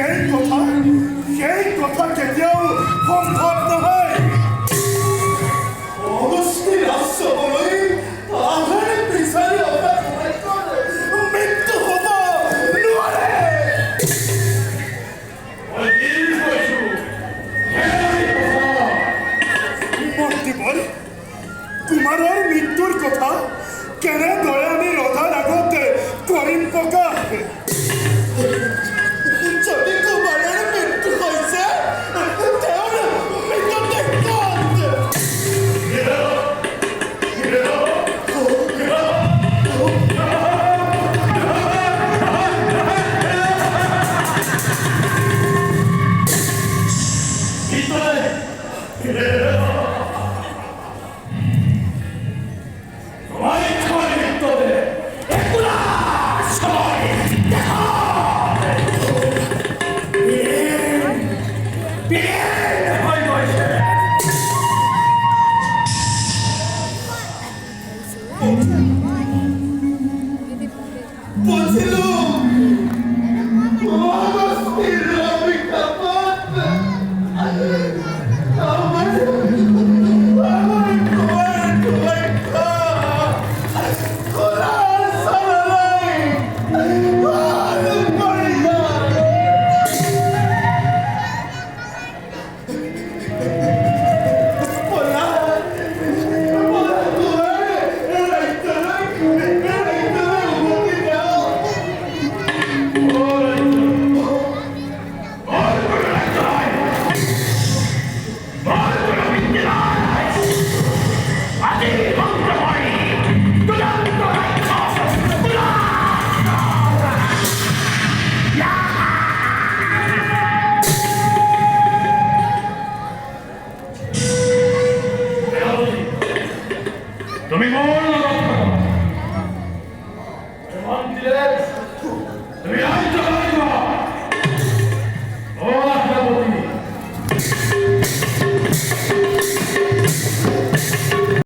সেই কথা কেতিয়াও সম্ভৱ নহয়। অস্থিৰ আশ্ৰমলৈ আহাৰ বিচাৰি অহা মৃত্যু হ'ব নোৱাৰে। মন্ত্ৰীবল, কুমাৰৰ মৃত্যুৰ কথা কেনেদৰে আমি ৰজাৰ আগতে কৰিম ককা? যদি কুমাৰৰ মৃত্যু হৈছে তেওঁৰ মৃতদেহ ক'ত? তুমি বল